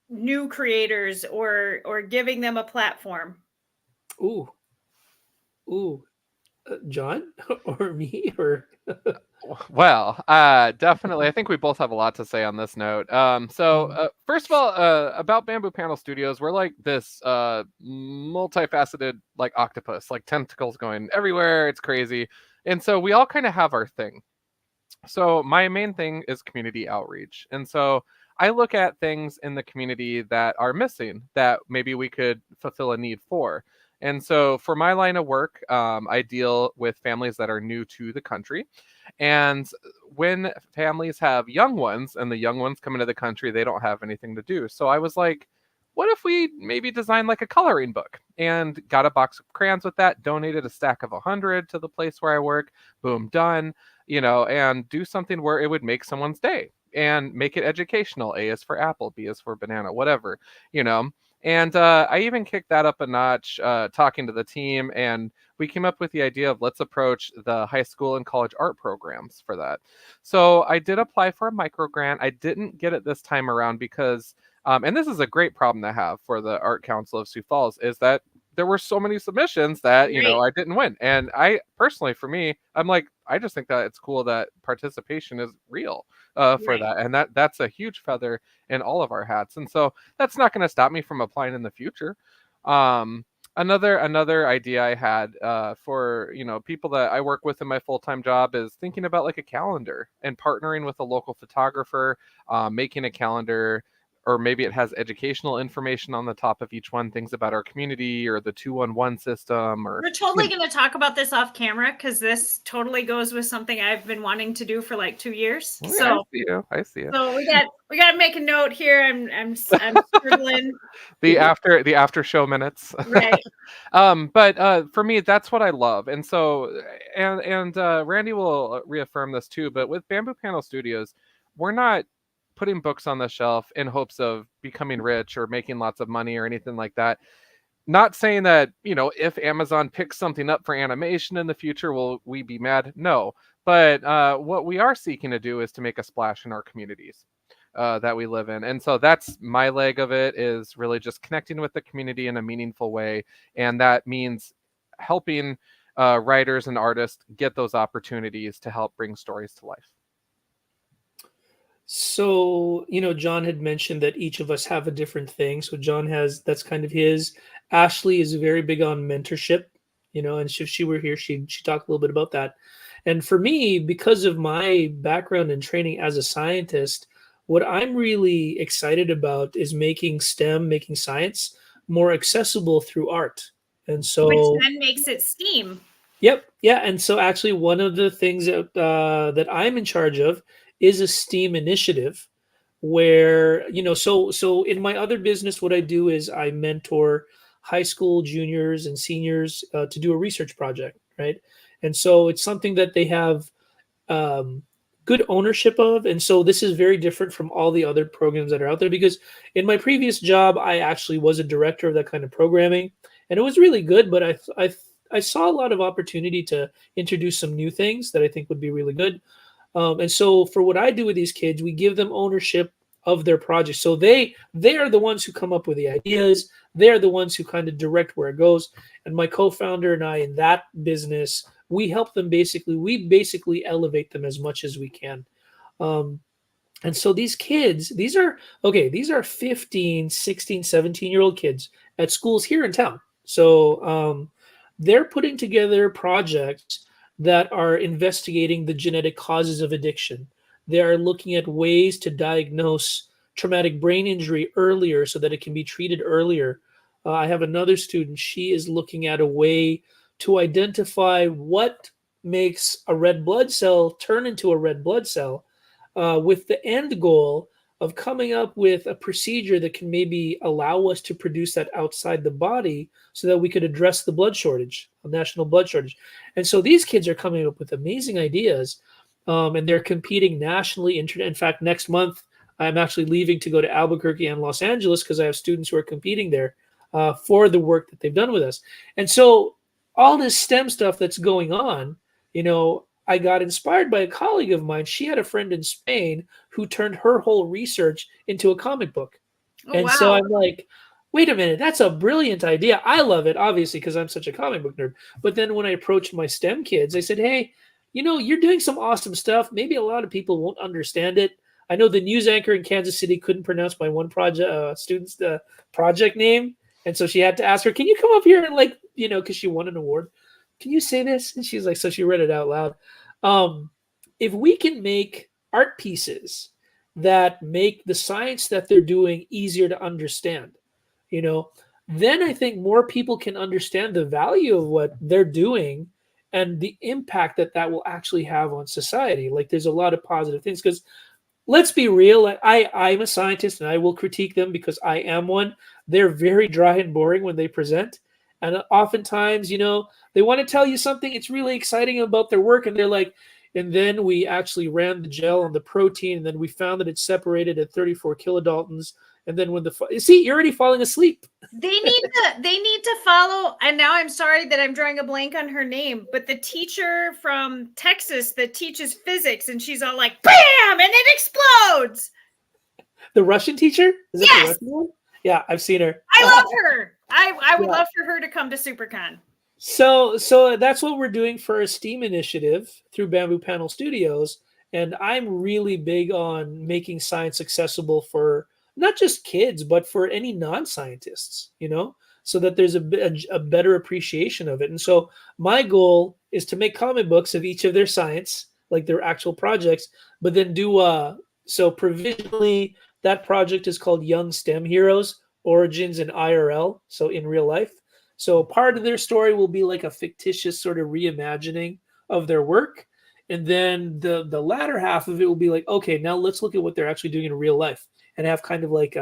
new creators or giving them a platform? Ooh, John or me or? Well, definitely. I think we both have a lot to say on this note. First of all, about Bamboo Panel Studios, we're like this multifaceted like octopus, like tentacles going everywhere. It's crazy. And so we all kind of have our thing. So my main thing is community outreach. And so I look at things in the community that are missing that maybe we could fulfill a need for. And so for my line of work, I deal with families that are new to the country. And when families have young ones and the young ones come into the country, they don't have anything to do. So I was like, what if we maybe design like a coloring book, and got a box of crayons with that, donated a stack of 100 to the place where I work, boom, done, and do something where it would make someone's day and make it educational. A is for apple, B is for banana, whatever, And I even kicked that up a notch, talking to the team, and we came up with the idea of let's approach the high school and college art programs for that. So I did apply for a micro grant. I didn't get it this time around because, and this is a great problem to have for the Art Council of Sioux Falls, is that there were so many submissions that, you know, Right. I didn't win. And I personally, for me, I'm like, I just think that it's cool that participation is real for Right. that. And that's a huge feather in all of our hats. And so that's not going to stop me from applying in the future. Um, another idea I had for, you know, people that I work with in my full-time job is thinking about like a calendar and partnering with a local photographer, making a calendar, or maybe it has educational information on the top of each one, things about our community or the 211 system, or We're totally going to talk about this off camera because this totally goes with something I've been wanting to do for like 2 years. yeah, So I see you. So we got to make a note here. I'm scribbling. The after show minutes. Right. But for me, that's what I love. And so, and Randy will reaffirm this too, but with Bamboo Panel Studios, we're not putting books on the shelf in hopes of becoming rich or making lots of money or anything like that. Not saying that, you know, if Amazon picks something up for animation in the future, will we be mad? No. But what we are seeking to do is to make a splash in our communities that we live in. And so that's my leg of it, is really just connecting with the community in a meaningful way. And that means helping writers and artists get those opportunities to help bring stories to life. So, you know, John had mentioned that each of us have a different thing. So John has, that's kind of his. Ashley is very big on mentorship, you know, and if she were here, she'd talk a little bit about that. And for me, because of my background and training as a scientist, what I'm really excited about is making STEM, making science more accessible through art. And Which so, then makes it STEAM. yep, yeah, and so actually, one of the things that I'm in charge of is a STEAM initiative, where, you know, so in my other business, what I do is I mentor high school juniors and seniors to do a research project, right? And so it's something that they have um, good ownership of, and so this is very different from all the other programs that are out there, because in my previous job, I actually was a director of that kind of programming, and it was really good, but I saw a lot of opportunity to introduce some new things that I think would be really good. And so for what I do with these kids, we give them ownership of their project. So they are the ones who come up with the ideas. They're the ones who kind of direct where it goes. And my co-founder and I in that business, we help them we basically elevate them as much as we can. Um, and so these kids, these are 15, 16, 17-year-old kids at schools here in town. So they're putting together projects that are investigating the genetic causes of addiction. They are looking at ways to diagnose traumatic brain injury earlier so that it can be treated earlier. I have another student, she is looking at a way to identify what makes a red blood cell turn into a red blood cell, with the end goal of coming up with a procedure that can maybe allow us to produce that outside the body so that we could address the blood shortage, a national blood shortage. And so these kids are coming up with amazing ideas, and they're competing nationally. In fact, next month, I'm actually leaving to go to Albuquerque and Los Angeles because I have students who are competing there for the work that they've done with us. And so all this STEM stuff that's going on, you know, I got inspired by a colleague of mine. She had a friend in Spain who turned her whole research into a comic book. Oh, And wow. so I'm like, wait a minute, that's a brilliant idea. I love it, obviously, because I'm such a comic book nerd. But then when I approached my STEM kids, I said, hey, you know, you're doing some awesome stuff. Maybe a lot of people won't understand it. I know the news anchor in Kansas City couldn't pronounce my one student's project name. And so she had to ask her, can you come up here and, like, you know, because she won an award, can you say this? And she's like, so she read it out loud. If we can make art pieces that make the science that they're doing easier to understand, you know, then I think more people can understand the value of what they're doing and the impact that that will actually have on society. Like, there's a lot of positive things, because let's be real. I'm a scientist and I will critique them because I am one. They're very dry and boring when they present. And oftentimes, you know, they want to tell you something. It's really exciting about their work. And they're like, and then we actually ran the gel on the protein. And then we found that it separated at 34 kilodaltons. And then when see, you're already falling asleep. They need to follow. And now I'm sorry that I'm drawing a blank on her name, but the teacher from Texas that teaches physics, and she's all like, bam, and it explodes. The Russian teacher? Is that Yes! the Russian one? Yeah, I've seen her. I love her. I would love for her to come to SuperCon. So that's what we're doing for a STEAM initiative through Bamboo Panel Studios. And I'm really big on making science accessible for not just kids, but for any non-scientists, so that there's a better appreciation of it. And so my goal is to make comic books of each of their science, like their actual projects, but then so provisionally that project is called Young STEM Heroes, Origins in IRL, so in real life. So part of their story will be like a fictitious sort of reimagining of their work. And then the latter half of it will be like, okay, now let's look at what they're actually doing in real life and have kind of like,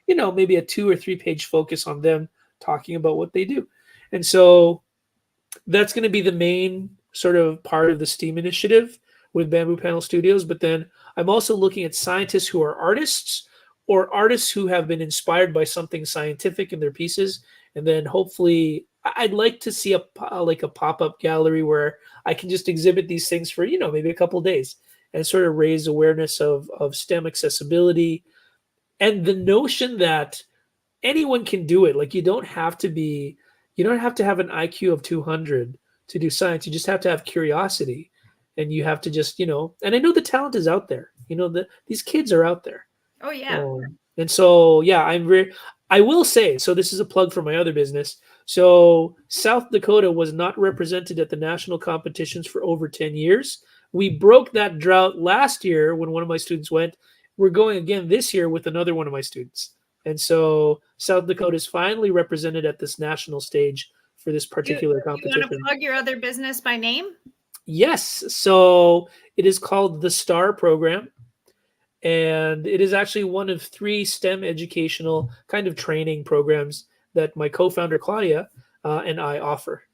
maybe a 2 or 3 page focus on them talking about what they do. And so that's going to be the main sort of part of the STEAM initiative with Bamboo Panel Studios. But then I'm also looking at scientists who are artists or artists who have been inspired by something scientific in their pieces. And then hopefully I'd like to see a pop-up gallery where I can just exhibit these things for, maybe a couple of days and sort of raise awareness of STEM accessibility and the notion that anyone can do it. Like you don't have to have an IQ of 200 to do science. You just have to have curiosity, and you have to just, and I know the talent is out there, these kids are out there. Oh yeah. And so, yeah, I will say, so this is a plug for my other business. So South Dakota was not represented at the national competitions for over 10 years. We broke that drought last year when one of my students went. We're going again this year with another one of my students. And so South Dakota is finally represented at this national stage for this particular competition. You want to plug your other business by name? Yes. So it is called the STAR program. And it is actually one of 3 STEM educational kind of training programs that my co-founder Claudia and I offer.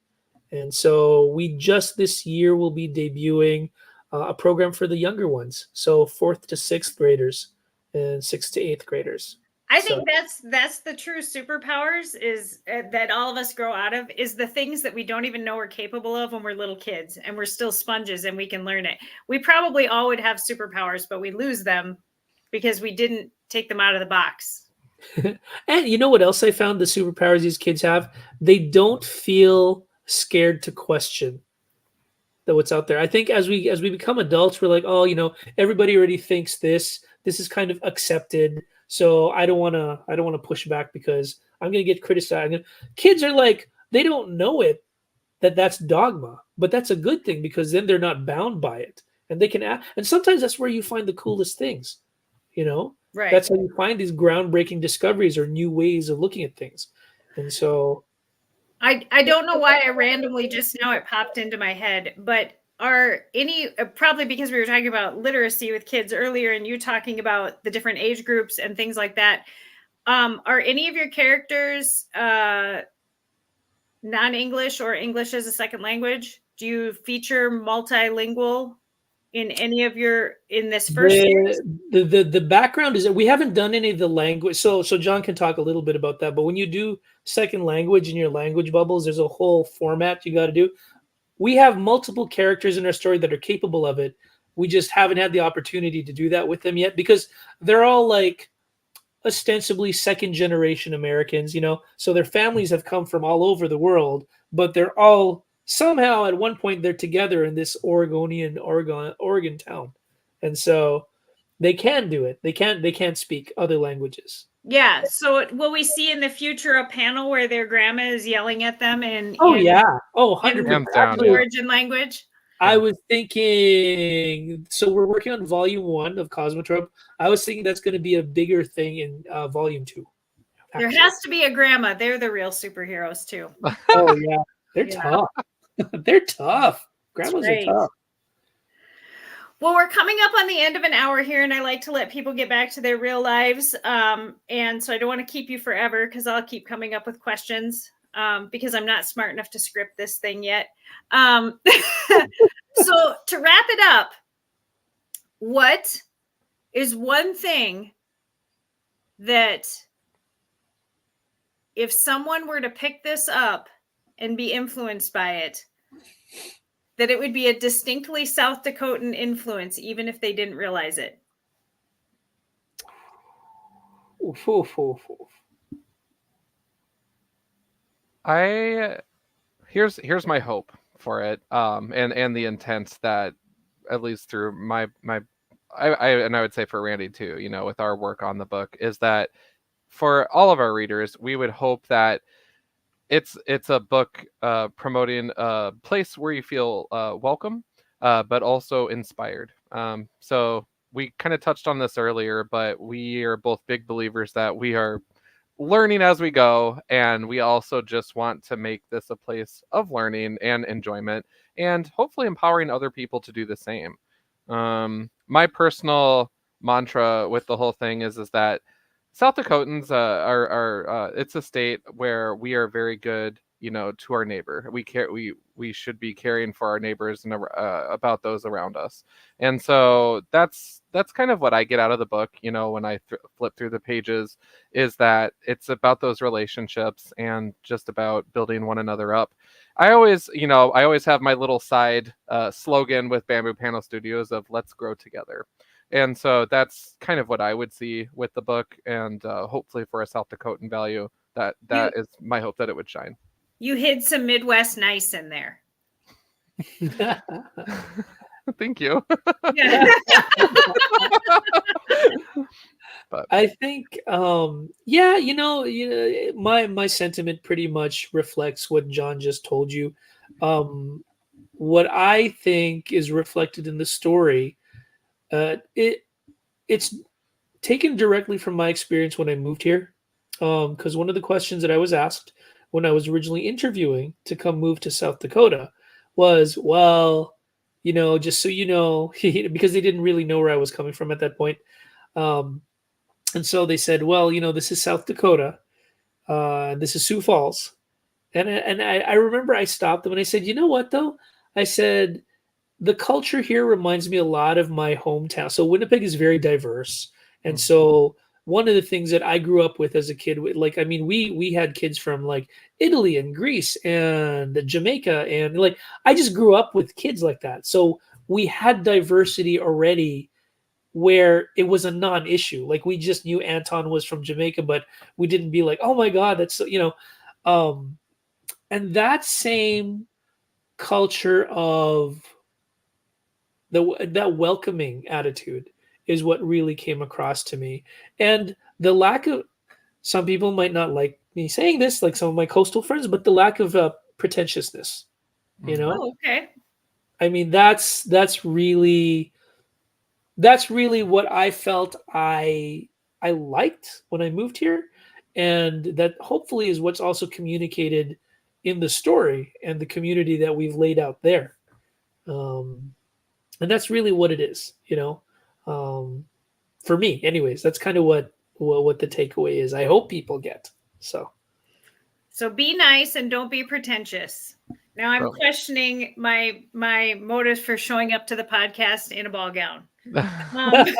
And so we just this year will be debuting a program for the younger ones. So 4th to 6th graders and 6th to 8th graders. I think that's the true superpowers is that all of us grow out of is the things that we don't even know we're capable of when we're little kids and we're still sponges and we can learn it. We probably all would have superpowers, but we lose them because we didn't take them out of the box. And you know what else I found the superpowers these kids have? They don't feel scared to question what's out there. I think as we become adults, we're like, oh, everybody already thinks this is kind of accepted. So I don't want to push back because I'm going to get criticized. Kids are like, they don't know that's dogma, but that's a good thing because then they're not bound by it and they can act. And sometimes that's where you find the coolest things, Right. That's how you find these groundbreaking discoveries or new ways of looking at things. And so I don't know why I randomly just now it popped into my head, but are any probably because we were talking about literacy with kids earlier and you talking about the different age groups and things like that. Are any of your characters non-English or English as a second language? Do you feature multilingual in any of in this first series? The background is that we haven't done any of the language. So Jon can talk a little bit about that. But when you do second language in your language bubbles, there's a whole format you got to do. We have multiple characters in our story that are capable of it. We just haven't had the opportunity to do that with them yet because they're all like ostensibly second generation Americans, so their families have come from all over the world, but they're all somehow at one point they're together in this Oregon town. And so they can do it. They can't speak other languages. Yeah. So will we see in the future a panel where their grandma is yelling at them in 100% origin language? I was thinking, so we're working on volume 1 of Cosmotrope. I was thinking that's going to be a bigger thing in volume 2. There has to be a grandma. They're the real superheroes too. Oh yeah. They're tough. They're tough. Grandmas are tough. Well, we're coming up on the end of an hour here, and I like to let people get back to their real lives. And so I don't want to keep you forever because I'll keep coming up with questions because I'm not smart enough to script this thing yet. So to wrap it up, what is one thing that if someone were to pick this up and be influenced by it, that it would be a distinctly South Dakotan influence, even if they didn't realize it? Oof, oof, oof, oof. Here's my hope for it, and the intent that, at least through I would say for Randy too, you know, with our work on the book, is that for all of our readers, we would hope that it's a book promoting a place where you feel welcome, but also inspired. So we kind of touched on this earlier, but we are both big believers that we are learning as we go, and we also just want to make this a place of learning and enjoyment, and hopefully empowering other people to do the same. My personal mantra with the whole thing is that South Dakotans are it's a state where we are very good, you know, to our neighbor. We should be caring for our neighbors and about those around us. And so that's kind of what I get out of the book, you know, when I flip through the pages, is that it's about those relationships and just about building one another up. I always have my little side slogan with Bamboo Panel Studios of "Let's grow together." And so that's kind of what I would see with the book, and hopefully for a South Dakotan value, that is my hope, that it would shine. You hid some Midwest nice in there. Thank you. Yeah. But I think, yeah, you know, my sentiment pretty much reflects what Jon just told you. What I think is reflected in the story, it's taken directly from my experience when I moved here. Because one of the questions that I was asked when I was originally interviewing to come move to South Dakota was, well, you know, just so you know, because they didn't really know where I was coming from at that point. And so they said, well, you know, this is South Dakota. This is Sioux Falls. And I remember I stopped them and I said, you know what, though? I said, the culture here reminds me a lot of my hometown. So Winnipeg is very diverse. And so one of the things that I grew up with as a kid, like, I mean, we had kids from like Italy and Greece and Jamaica. And like, I just grew up with kids like that. So we had diversity already where it was a non-issue. Like we just knew Anton was from Jamaica, but we didn't be like, oh my God, that's so, you know, and that same culture of that welcoming attitude is what really came across to me. And the lack of, some people might not like me saying this, like some of my coastal friends, but the lack of pretentiousness, you know? Oh, okay. I mean, that's really what I felt I liked when I moved here, and that hopefully is what's also communicated in the story and the community that we've laid out there. And that's really what it is, you know. For me, anyways, that's kind of what the takeaway is. I hope people get. So be nice and don't be pretentious. Now I'm questioning my motives for showing up to the podcast in a ball gown. I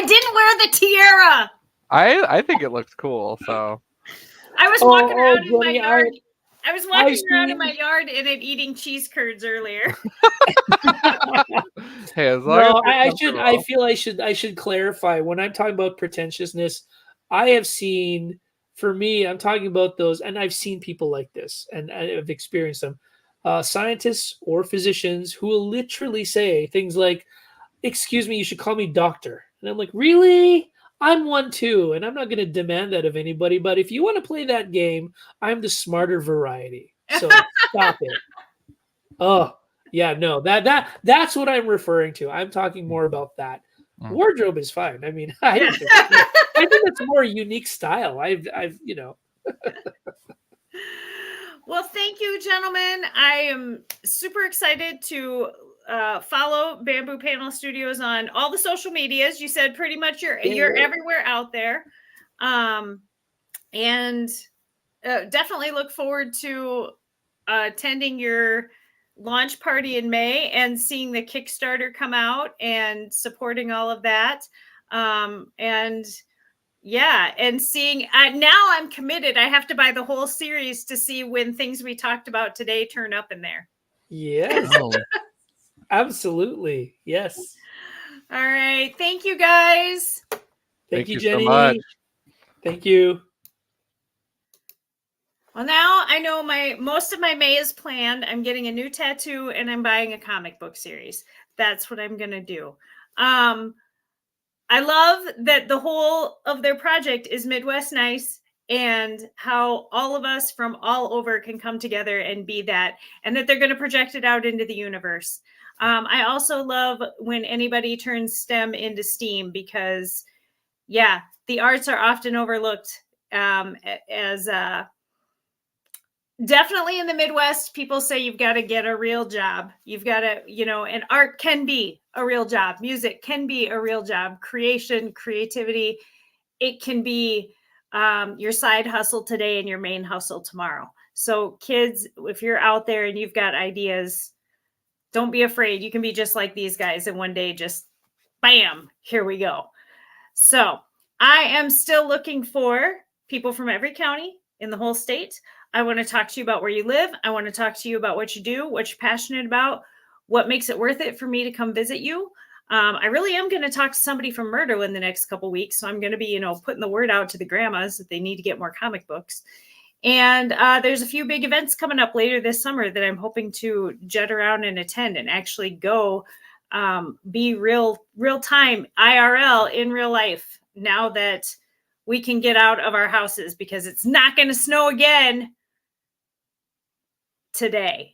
didn't wear the tiara. I think it looks cool. So I was walking around in my Jenny, yard. I was walking around in my yard and then eating cheese curds earlier. Hey, as long no, as I should clarify when I'm talking about pretentiousness. I have seen, for me, I'm talking about those, and I've seen people like this, and I've experienced them. Scientists or physicians who will literally say things like, "Excuse me, you should call me doctor," and I'm like, "Really? I'm one too, and I'm not going to demand that of anybody. But if you want to play that game, I'm the smarter variety. So stop it." Oh, yeah, no, that's what I'm referring to. I'm talking more about that. Wardrobe is fine. I mean, I don't think I think it's a more unique style. I've you know. Well, thank you, gentlemen. I am super excited to follow Bamboo Panel Studios on all the social medias. You said pretty much you're everywhere out there, and definitely look forward to attending your launch party in May and seeing the Kickstarter come out and supporting all of that. And yeah, and seeing now I'm committed. I have to buy the whole series to see when things we talked about today turn up in there. Yes, Oh, absolutely. Yes. All right. Thank you, guys. Thank you, so Jenny. much. Thank you. Well, now I know most of my May is planned. I'm getting a new tattoo and I'm buying a comic book series. That's what I'm going to do. I love that the whole of their project is Midwest Nice, and how all of us from all over can come together and be that, and that they're going to project it out into the universe. I also love when anybody turns STEM into STEAM, because yeah, the arts are often overlooked as definitely in the Midwest, people say you've got to get a real job. You've got to, and art can be a real job. Music can be a real job. Creativity, it can be your side hustle today and your main hustle tomorrow. So kids, if you're out there and you've got ideas, don't be afraid. You can be just like these guys, and one day just bam, here we go. So I am still looking for people from every county in the whole state. I want to talk to you about where you live. I want to talk to you about what you do, what you're passionate about, what makes it worth it for me to come visit you. I really am going to talk to somebody from Murdo in the next couple of weeks. So I'm going to be, putting the word out to the grandmas that they need to get more comic books. And there's a few big events coming up later this summer that I'm hoping to jet around and attend and actually go be real time IRL in real life, now that we can get out of our houses, because it's not going to snow again today.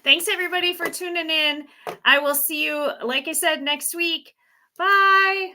Thanks everybody for tuning in. I will see you, like I said, next week. Bye.